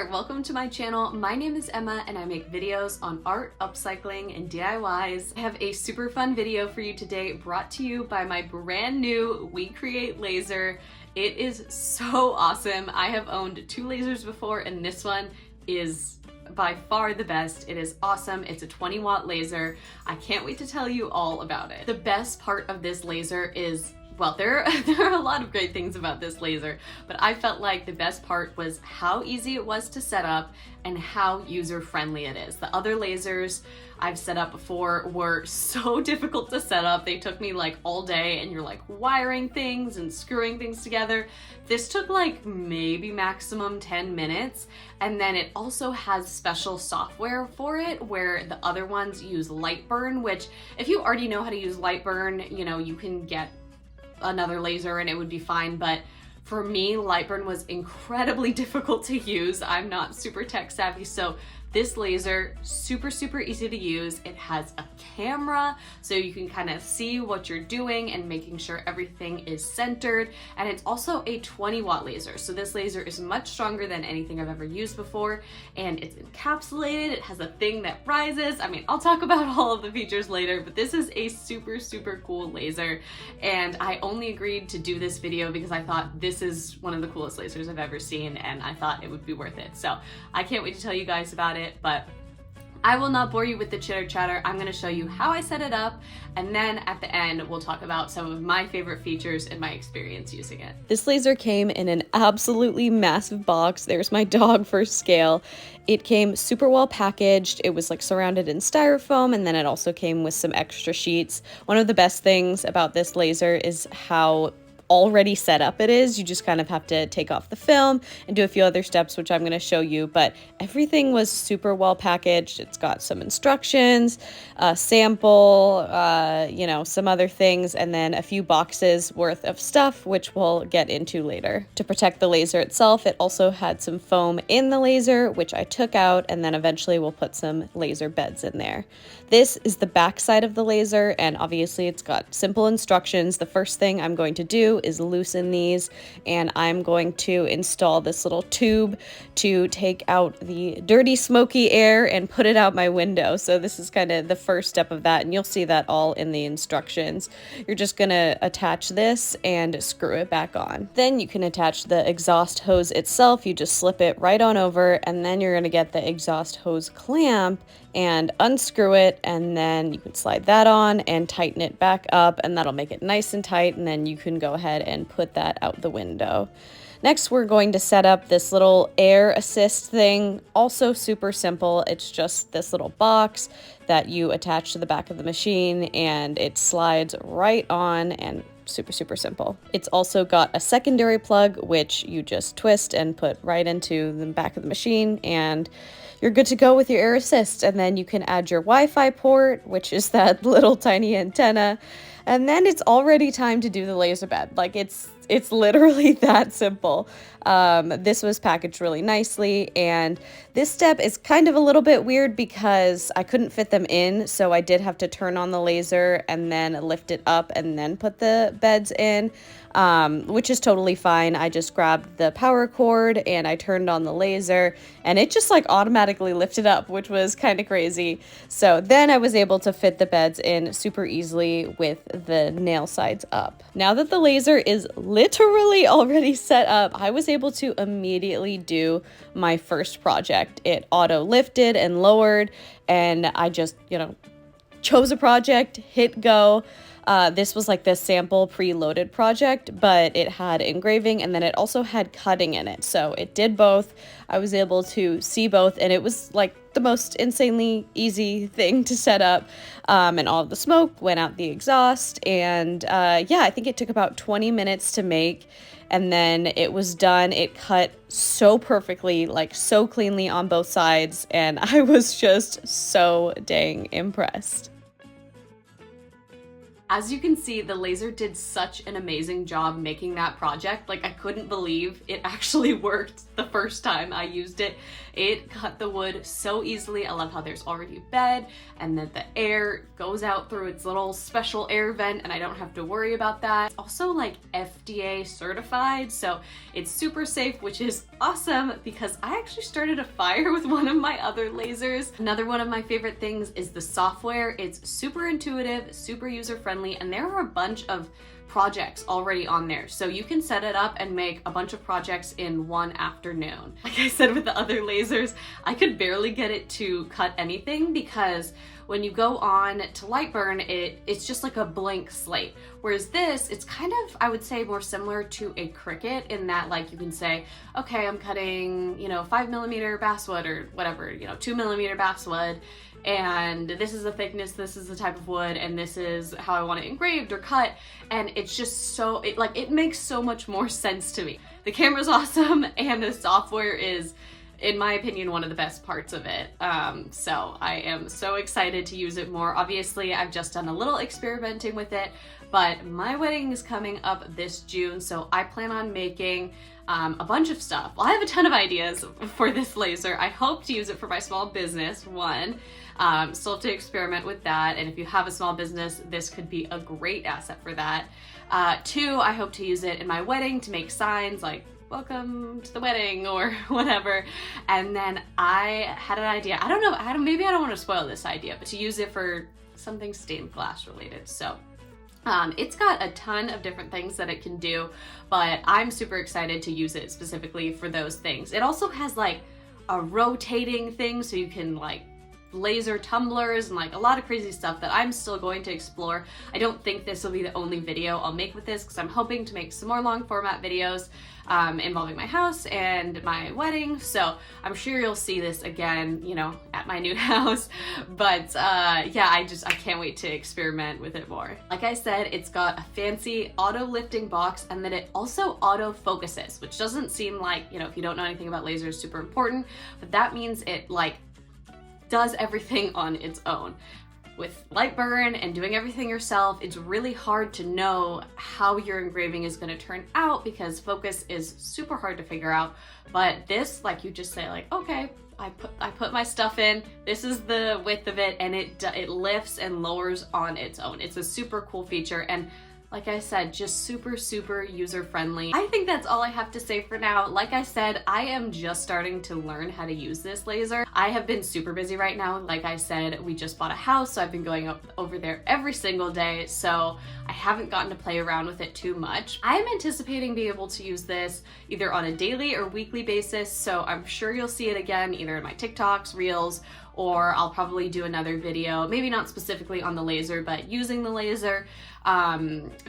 there, welcome to my channel. My name is Emma and I make videos on art, upcycling, and DIYs. I have a super fun video for you today brought to you by my brand new WeCreat laser. It is so awesome. I have owned two lasers before and this one is by far the best. It is awesome. It's a 20-watt laser. I can't wait to tell you all about it. The best part of this laser is, well, there are a lot of great things about this laser, but I felt like the best part was how easy it was to set up and how user-friendly it is. The other lasers I've set up before were so difficult to set up. They took me like all day and you're like wiring things and screwing things together. This took like maybe maximum 10 minutes. And then it also has special software for it where the other ones use Lightburn, which if you already know how to use Lightburn, you know, you can get another laser and it would be fine, but for me, Lightburn was incredibly difficult to use. I'm not super tech savvy, so this laser, super easy to use. It has a camera, so you can kind of see what you're doing and making sure everything is centered. And it's also a 20-watt laser, so this laser is much stronger than anything I've ever used before, and it's encapsulated. It has a thing that rises. I mean, I'll talk about all of the features later, but this is a super cool laser, and I only agreed to do this video because I thought this is one of the coolest lasers I've ever seen, and I thought it would be worth it. So I can't wait to tell you guys about it, but I will not bore you with the chitter chatter. I'm going to show you how I set it up, and then at the end we'll talk about some of my favorite features and my experience using it. This laser came in an absolutely massive box. There's my dog for scale. It came super well packaged. It was like surrounded in styrofoam, and then it also came with some extra sheets. One of the best things about this laser is how already set up it is. You just kind of have to take off the film and do a few other steps, which I'm going to show you, but everything was super well packaged. It's got some instructions, a sample, you know, some other things, and then a few boxes worth of stuff, which we'll get into later. To protect the laser itself, it also had some foam in the laser, which I took out, and then eventually we'll put some laser beds in there. This is the back side of the laser, and obviously it's got simple instructions. The first thing I'm going to do is loosen these, and I'm going to install this little tube to take out the dirty smoky air and put it out my window. So this is kind of the first step of that, and you'll see that all in the instructions. You're just gonna attach this and screw it back on. Then you can attach the exhaust hose itself. You just slip it right on over, and then you're gonna get the exhaust hose clamp and unscrew it, and then you can slide that on and tighten it back up, and that'll make it nice and tight, and then you can go ahead and put that out the window. Next, we're going to set up this little air assist thing. Also super simple. It's just this little box that you attach to the back of the machine, and it slides right on, and super simple. It's also got a secondary plug, which you just twist and put right into the back of the machine, and you're good to go with your air assist. And then you can add your Wi-Fi port, which is that little tiny antenna, and then it's already time to do the laser bed. Like it's literally that simple. This was packaged really nicely, and this step is kind of a little bit weird because I couldn't fit them in, so I did have to turn on the laser and then lift it up and then put the beds in, which is totally fine. I just grabbed the power cord and I turned on the laser, and it just like automatically lifted up, which was kind of crazy. So then I was able to fit the beds in super easily with the nail sides up. Now that the laser is literally already set up, I was able to immediately do my first project. It auto lifted and lowered, and I just, you know, chose a project, hit go. This was like this sample pre-loaded project, but it had engraving and then it also had cutting in it. So it did both. I was able to see both, and it was like the most insanely easy thing to set up. And all of the smoke went out the exhaust, and yeah, I think it took about 20 minutes to make, and then it was done. It cut so perfectly, like so cleanly on both sides, and I was just so dang impressed. As you can see, the laser did such an amazing job making that project. Like, I couldn't believe it actually worked the first time I used it. It cut the wood so easily. I love how there's already a bed and that the air goes out through its little special air vent and I don't have to worry about that. It's also like FDA certified, so it's super safe, which is awesome because I actually started a fire with one of my other lasers. Another one of my favorite things is the software. It's super intuitive, super user-friendly, and there are a bunch of projects already on there. So you can set it up and make a bunch of projects in one afternoon. Like I said with the other lasers, I could barely get it to cut anything because when you go on to Lightburn, it's just like a blank slate. Whereas this, it's kind of, I would say, more similar to a Cricut in that like you can say, okay, I'm cutting, 5mm basswood or whatever, 2mm basswood, and this is the thickness, this is the type of wood, and this is how I want it engraved or cut. And it's just so, it makes so much more sense to me. The camera's awesome and the software is, in my opinion, one of the best parts of it. So I am so excited to use it more. Obviously, I've just done a little experimenting with it, but my wedding is coming up this June, so I plan on making a bunch of stuff. Well, I have a ton of ideas for this laser. I hope to use it for my small business, one. Still have to experiment with that, and if you have a small business, this could be a great asset for that. Two, I hope to use it in my wedding to make signs like welcome to the wedding or whatever. And then I had an idea, I don't know, maybe I don't want to spoil this idea, but to use it for something stained glass related. So it's got a ton of different things that it can do, but I'm super excited to use it specifically for those things. It also has like a rotating thing, so you can like laser tumblers and like a lot of crazy stuff that I'm still going to explore. I don't think this will be the only video I'll make with this because I'm hoping to make some more long format videos involving my house and my wedding. So I'm sure you'll see this again, at my new house. But yeah, I can't wait to experiment with it more. Like I said, it's got a fancy auto lifting box, and then it also auto focuses, which doesn't seem like, if you don't know anything about lasers, super important, but that means it like does everything on its own. With Lightburn and doing everything yourself, it's really hard to know how your engraving is going to turn out because focus is super hard to figure out. But this, like, you just say like, okay, I put my stuff in, this is the width of it, and it lifts and lowers on its own. It's a super cool feature, and like I said, just super, super user-friendly. I think that's all I have to say for now. Like I said, I am just starting to learn how to use this laser. I have been super busy right now. Like I said, we just bought a house, so I've been going over there every single day, so I haven't gotten to play around with it too much. I'm anticipating being able to use this either on a daily or weekly basis, so I'm sure you'll see it again either in my TikToks, Reels, or I'll probably do another video, maybe not specifically on the laser, but using the laser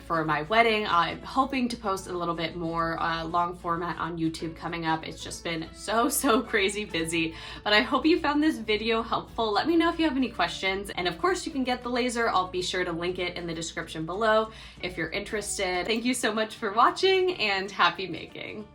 for my wedding. I'm hoping to post a little bit more long format on YouTube coming up. It's just been so crazy busy, but I hope you found this video helpful. Let me know if you have any questions, and of course you can get the laser. I'll be sure to link it in the description below if you're interested. Thank you so much for watching, and happy making.